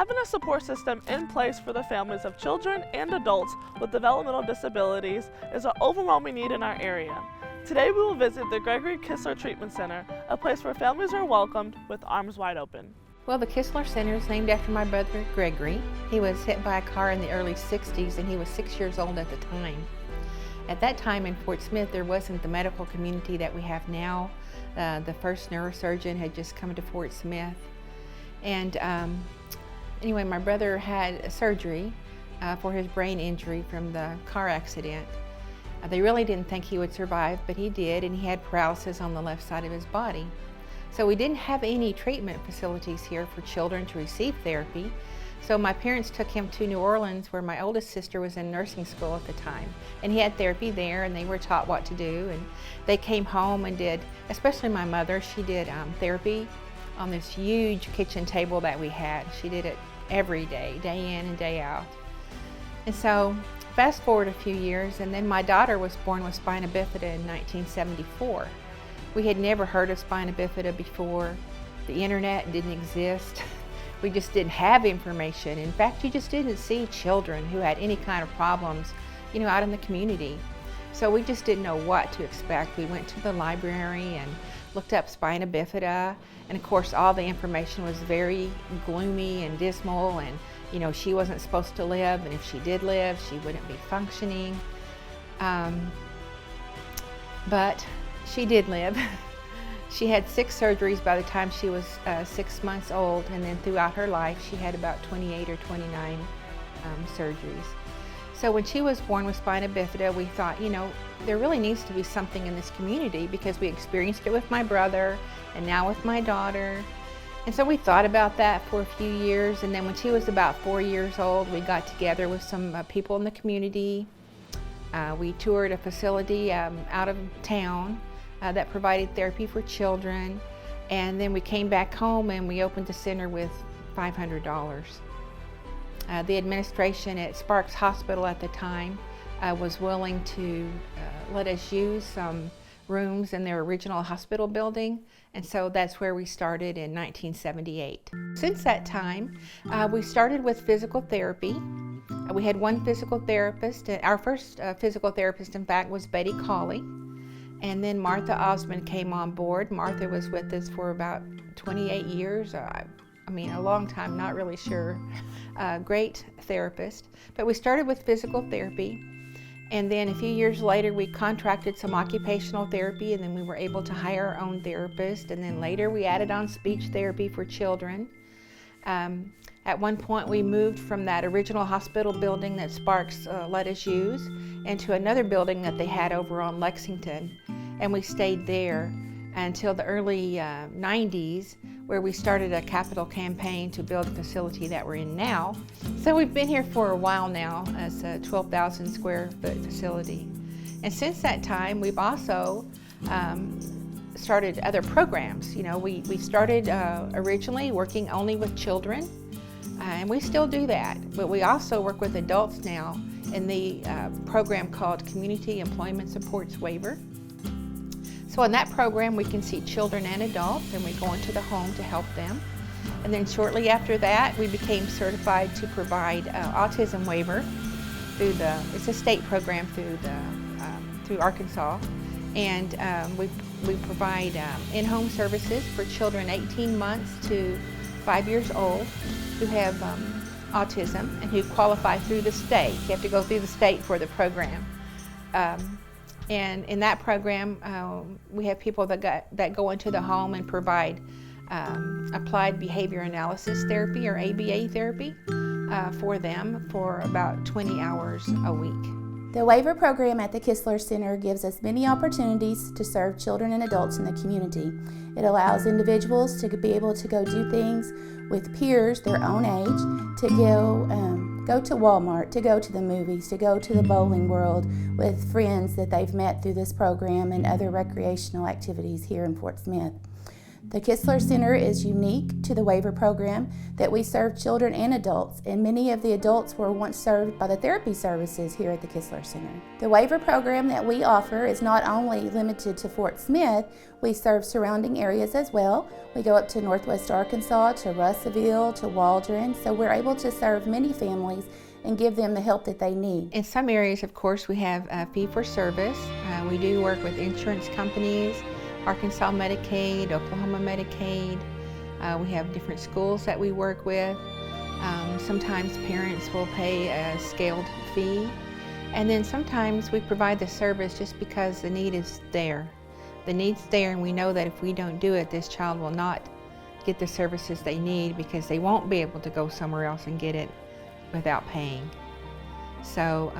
Having a support system in place for the families of children and adults with developmental disabilities is an overwhelming need in our area. Today we will visit the Gregory Kistler Treatment Center, a place where families are welcomed with arms wide open. Well, the Kistler Center is named after my brother Gregory. He was hit by a car in the early 60s and he was 6 years old at the time. At that time in Fort Smith, there wasn't the medical community that we have now. The first neurosurgeon had just come to Fort Smith. And anyway, my brother had a surgery for his brain injury from the car accident. They really didn't think he would survive, but he did, and he had paralysis on the left side of his body. So we didn't have any treatment facilities here for children to receive therapy. So my parents took him to New Orleans, where my oldest sister was in nursing school at the time. And he had therapy there, and they were taught what to do. And they came home and did, especially my mother, she did therapy on this huge kitchen table that we had. She did it every day, day in and day out. And so fast forward a few years, and then my daughter was born with spina bifida in 1974. We had never heard of spina bifida before. The internet didn't exist. We just didn't have information. In fact, you just didn't see children who had any kind of problems, out in the community. So we just didn't know what to expect. We went to the library and looked up spina bifida, and of course all the information was very gloomy and dismal, and she wasn't supposed to live, and if she did live, she wouldn't be functioning. But she did live. She had 6 surgeries by the time she was 6 months old, and then throughout her life she had about 28 or 29 surgeries. So when she was born with spina bifida, we thought, there really needs to be something in this community, because we experienced it with my brother and now with my daughter. And so we thought about that for a few years, and then when she was about 4 years old, we got together with some people in the community. We toured a facility out of town that provided therapy for children, and then we came back home and we opened the center with $500. The administration at Sparks Hospital at the time was willing to let us use some rooms in their original hospital building, and so that's where we started in 1978. Since that time, we started with physical therapy. We had one physical therapist. Our first physical therapist, in fact, was Betty Cawley, and then Martha Osmond came on board. Martha was with us for about 28 years. A long time, not really sure. Great therapist. But we started with physical therapy, and then a few years later we contracted some occupational therapy, and then we were able to hire our own therapist, and then later we added on speech therapy for children. At one point we moved from that original hospital building that Sparks let us use into another building that they had over on Lexington, and we stayed there until the early 90s, where we started a capital campaign to build the facility that we're in now. So we've been here for a while now as a 12,000 square foot facility. And since that time, we've also started other programs. We started originally working only with children, and we still do that, but we also work with adults now in the program called Community Employment Supports Waiver. So in that program, we can see children and adults, and we go into the home to help them. And then shortly after that, we became certified to provide autism waiver through it's a state program through Arkansas. And we provide in-home services for children 18 months to 5 years old who have autism and who qualify through the state. You have to go through the state for the program. And in that program, we have people that go into the home and provide applied behavior analysis therapy, or ABA therapy, for them for about 20 hours a week. The waiver program at the Kistler Center gives us many opportunities to serve children and adults in the community. It allows individuals to be able to go do things with peers their own age, to go to Walmart, to go to the movies, to go to the bowling world with friends that they've met through this program, and other recreational activities here in Fort Smith. The Kistler Center is unique to the waiver program that we serve children and adults, and many of the adults were once served by the therapy services here at the Kistler Center. The waiver program that we offer is not only limited to Fort Smith, we serve surrounding areas as well. We go up to Northwest Arkansas, to Russellville, to Waldron, so we're able to serve many families and give them the help that they need. In some areas, of course, we have fee-for-service. We do work with insurance companies, Arkansas Medicaid, Oklahoma Medicaid. We have different schools that we work with. Sometimes parents will pay a scaled fee. And then sometimes we provide the service just because the need is there. The need's there, and we know that if we don't do it, this child will not get the services they need because they won't be able to go somewhere else and get it without paying. So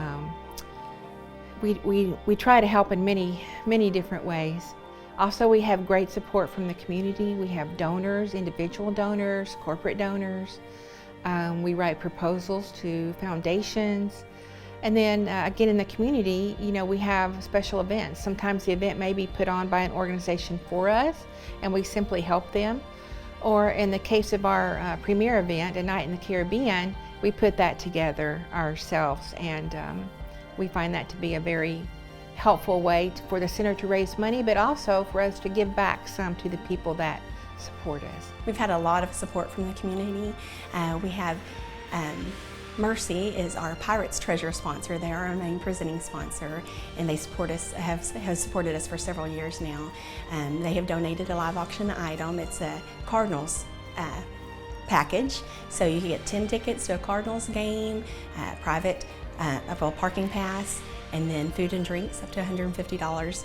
we try to help in many different ways. Also, we have great support from the community. We have donors, individual donors, corporate donors. We write proposals to foundations. And then again, in the community, we have special events. Sometimes the event may be put on by an organization for us, and we simply help them. Or in the case of our premier event, A Night in the Caribbean, we put that together ourselves, and we find that to be a very helpful way for the center to raise money, but also for us to give back some to the people that support us. We've had a lot of support from the community. We have Mercy is our Pirates Treasure sponsor. They are our main presenting sponsor, and they support us, have supported us for several years now. They have donated a live auction item. It's a Cardinals package, so you can get 10 tickets to a Cardinals game, private parking pass, and then food and drinks up to $150.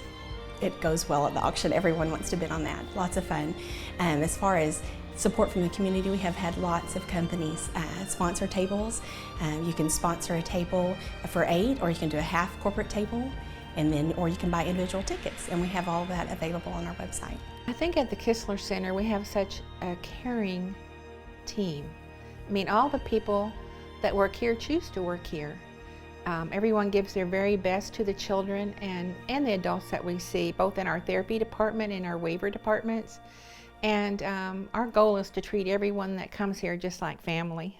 It goes well at the auction. Everyone wants to bid on that. Lots of fun. As far as support from the community, we have had lots of companies sponsor tables. You can sponsor a table for 8, or you can do a half corporate table, or you can buy individual tickets, and we have all that available on our website. I think at the Kistler Center we have such a caring team. I mean, all the people that work here choose to work here. Everyone gives their very best to the children and the adults that we see, both in our therapy department and our waiver departments. And our goal is to treat everyone that comes here just like family.